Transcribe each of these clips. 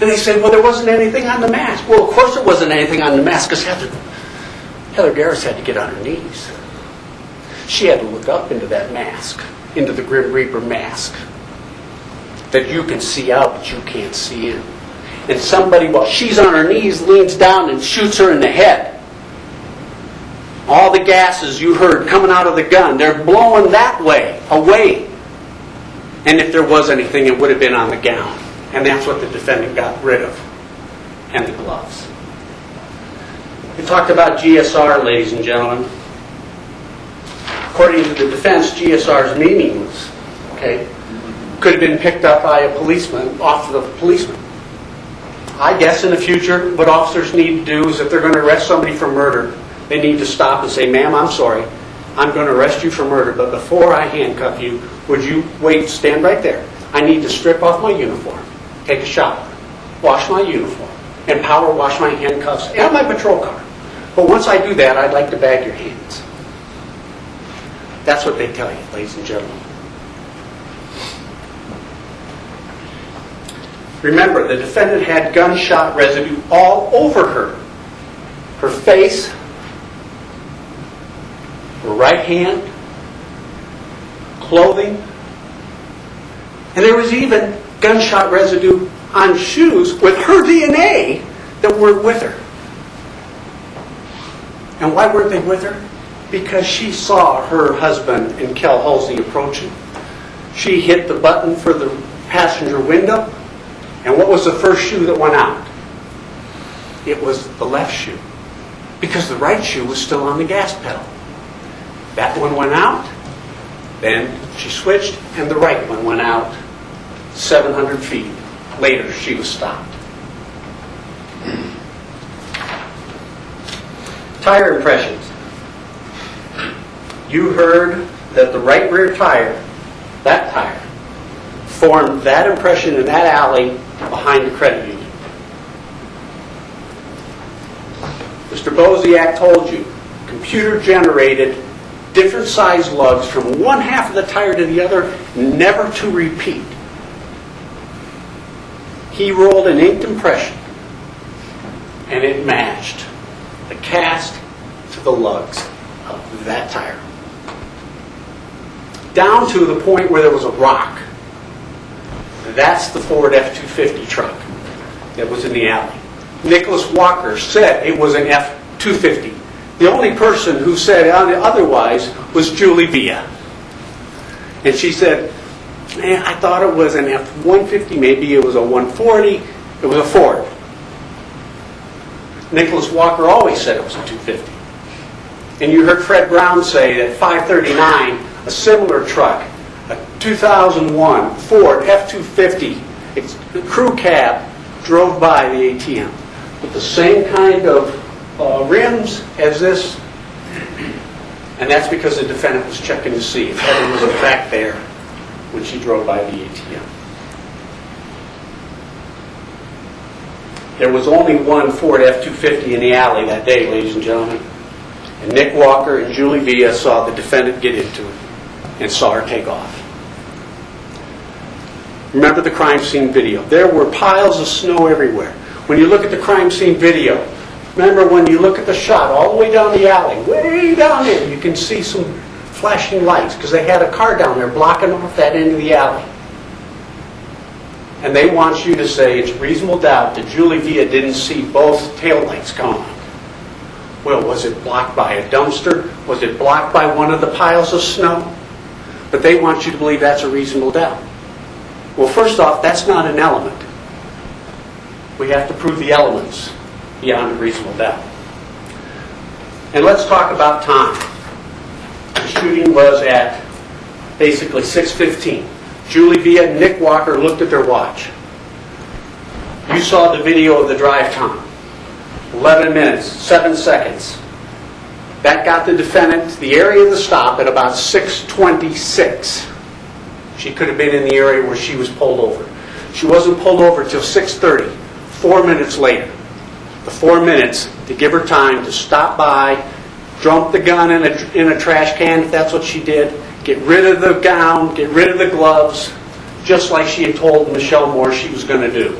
And they say, well, there wasn't anything on the mask. Well, of course there wasn't anything on the mask, because Heather Garris had to get on her knees. She had to look up into that mask, into the Grim Reaper mask, that you can see out, but you can't see in. And somebody, while she's on her knees, leans down and shoots her in the head. All the gases you heard coming out of the gun, they're blowing that way, away. And if there was anything, it would have been on the gown. And that's what the defendant got rid of. And the gloves. We talked about GSR, ladies and gentlemen. According to the defense, GSR is meaningless. Okay? Could have been picked up by a policeman, off of a policeman. I guess in the future, what officers need to do is if they're going to arrest somebody for murder, they need to stop and say, ma'am, I'm sorry. I'm going to arrest you for murder, but before I handcuff you, would you wait, stand right there. I need to strip off my uniform, take a shower, wash my uniform, and power wash my handcuffs and my patrol car. But once I do that, I'd like to bag your hands. That's what they tell you, ladies and gentlemen. Remember, the defendant had gunshot residue all over her. Her face, her right hand, clothing, and there was even gunshot residue on shoes with her DNA that were with her. And why weren't they with her? Because she saw her husband and Kel Halsey approaching. She hit the button for the passenger window. And what was the first shoe that went out? It was the left shoe. Because the right shoe was still on the gas pedal. That one went out. Then she switched, and the right one went out 700 feet. Later, she was stopped. Tire impressions. You heard that the right rear tire, that tire, formed that impression in that alley behind the credit union. Mr. Boziak told you, computer-generated different size lugs from one half of the tire to the other, never to repeat. He rolled an inked impression, and it matched the cast to the lugs of that tire. Down to the point where there was a rock. That's the Ford F-250 truck that was in the alley. Nicholas Walker said it was an F-250. The only person who said otherwise was Julie Villa. And she said, I thought it was an F-150, maybe it was a 140, it was a Ford. Nicholas Walker always said it was a 250. And you heard Fred Brown say that 539, a similar truck, a 2001 Ford F-250, the crew cab drove by the ATM with the same kind of rims as this, and that's because the defendant was checking to see if Heather was in fact there when she drove by the ATM. There was only one Ford F-250 in the alley that day, ladies and gentlemen, and Nick Walker and Julie Villa saw the defendant get into it and saw her take off. Remember the crime scene video. There were piles of snow everywhere. When you look at the crime scene video, remember when you look at the shot all the way down the alley, way down there, you can see some flashing lights because they had a car down there blocking off that end of the alley. And they want you to say it's reasonable doubt that Julie Villa didn't see both taillights come on. Well, was it blocked by a dumpster? Was it blocked by one of the piles of snow? But they want you to believe that's a reasonable doubt. Well, first off, that's not an element. We have to prove the elements beyond a reasonable doubt. And let's talk about time. The shooting was at basically 6:15. Julie Villa and Nick Walker looked at their watch. You saw the video of the drive time. 11 minutes, 7 seconds. That got the defendant to the area of the stop at about 6:26. She could have been in the area where she was pulled over. She wasn't pulled over until 6:30, 4 minutes later. The 4 minutes to give her time to stop by, dump the gun in a trash can if that's what she did, get rid of the gown, get rid of the gloves, just like she had told Michelle Moore she was going to do.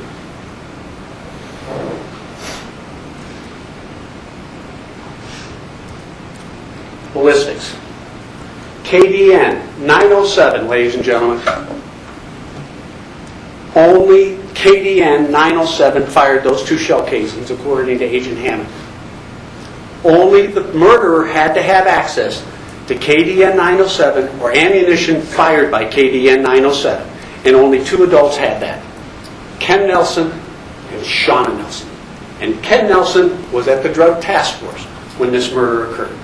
ballistics. KDN 907, ladies and gentlemen. Only KDN 907 fired those 2 shell casings, according to Agent Hammond. Only the murderer had to have access to KDN 907 or ammunition fired by KDN 907, and only 2 adults had that: Ken Nelson and Shawna Nelson. And Ken Nelson was at the drug task force when this murder occurred.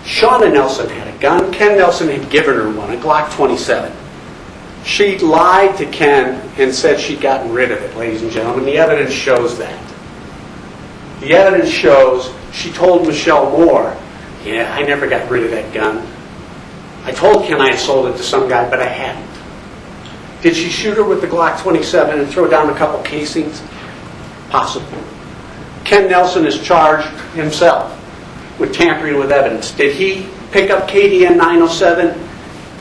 Shawna Nelson had a gun. Ken Nelson had given her one, a Glock 27. She lied to Ken and said she'd gotten rid of it, ladies and gentlemen. The evidence shows that. The evidence shows she told Michelle Moore, "Yeah, I never got rid of that gun. I told Ken I had sold it to some guy, but I hadn't." Did she shoot her with the Glock 27 and throw down a couple casings? Possible. Ken Nelson is charged himself with tampering with evidence. Did he pick up KDN 907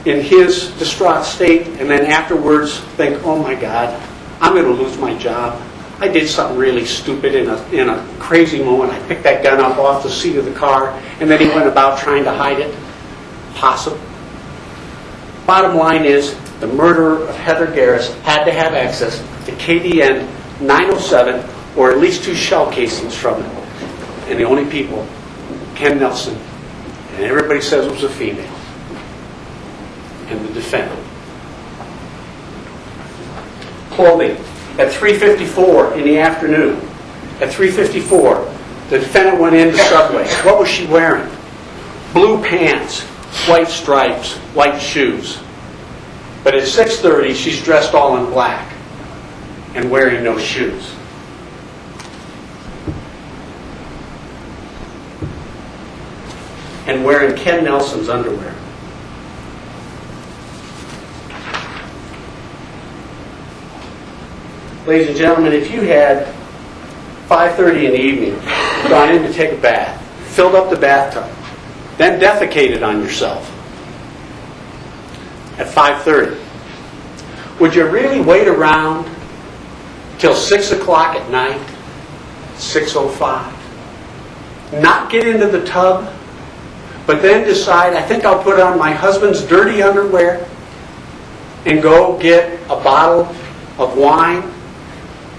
in his distraught state and then afterwards think, "Oh my God, I'm going to lose my job. I did something really stupid in a crazy moment. I picked that gun up off the seat of the car," and then he went about trying to hide it? Possible. Bottom line is, the murderer of Heather Garris had to have access to KDN 907 or at least 2 shell casings from it. And the only people, Ken Nelson, and everybody says it was a female, and the defendant. Clothing. At 3:54 in the afternoon, at 3:54, the defendant went into Subway. What was she wearing? Blue pants, white stripes, white shoes. But at 6:30, she's dressed all in black and wearing no shoes. And wearing Ken Nelson's underwear. Ladies and gentlemen, if you had 5:30 in the evening, gone in to take a bath, filled up the bathtub, then defecated on yourself at 5:30, would you really wait around till 6 o'clock at night, 6:05, not get into the tub, but then decide, "I think I'll put on my husband's dirty underwear and go get a bottle of wine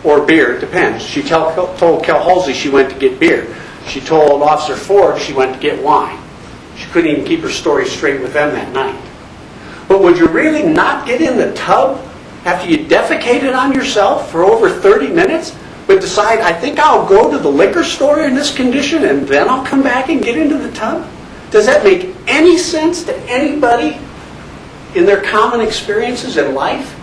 or beer"? It depends. She told Kel Halsey she went to get beer. She told Officer Ford she went to get wine. She couldn't even keep her story straight with them that night. But would you really not get in the tub after you defecated on yourself for over 30 minutes, but decide, "I think I'll go to the liquor store in this condition and then I'll come back and get into the tub"? Does that make any sense to anybody in their common experiences in life?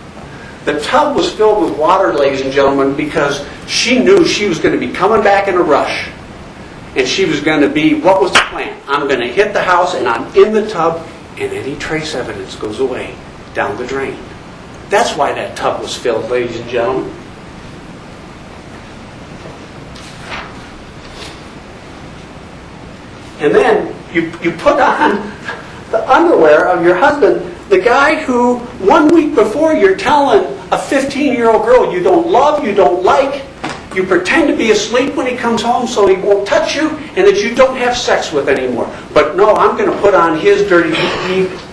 The tub was filled with water, ladies and gentlemen, because she knew she was going to be coming back in a rush. And she was going to be, what was the plan? I'm going to hit the house and I'm in the tub and any trace evidence goes away down the drain. That's why that tub was filled, ladies and gentlemen. And then you put on the underwear of your husband, the guy who 1 week before you're telling a 15-year-old girl you don't love, you don't like, you pretend to be asleep when he comes home so he won't touch you and that you don't have sex with anymore. But no, I'm going to put on his dirty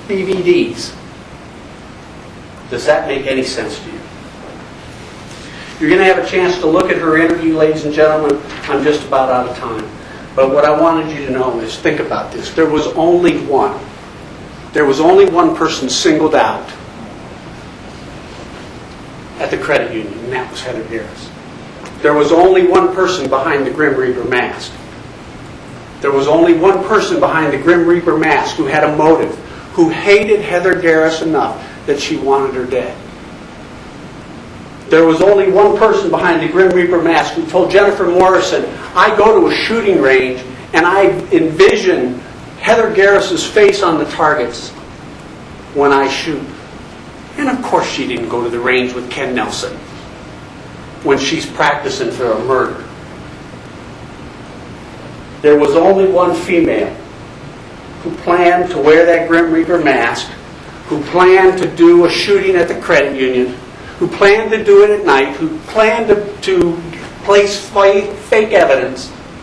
DVDs. Does that make any sense to you? You're going to have a chance to look at her interview, ladies and gentlemen. I'm just about out of time. But what I wanted you to know is, think about this. There was only one. There was only one person singled out at the credit union, and that was Heather Garris. There was only one person behind the Grim Reaper mask. There was only one person behind the Grim Reaper mask who had a motive, who hated Heather Garris enough that she wanted her dead. There was only one person behind the Grim Reaper mask who told Jennifer Morrison, "I go to a shooting range and I envision Heather Garris's face on the targets when I shoot." And of course she didn't go to the range with Ken Nelson when she's practicing for a murder. There was only one female who planned to wear that Grim Reaper mask, who planned to do a shooting at the credit union, who planned to do it at night, who planned to place fake evidence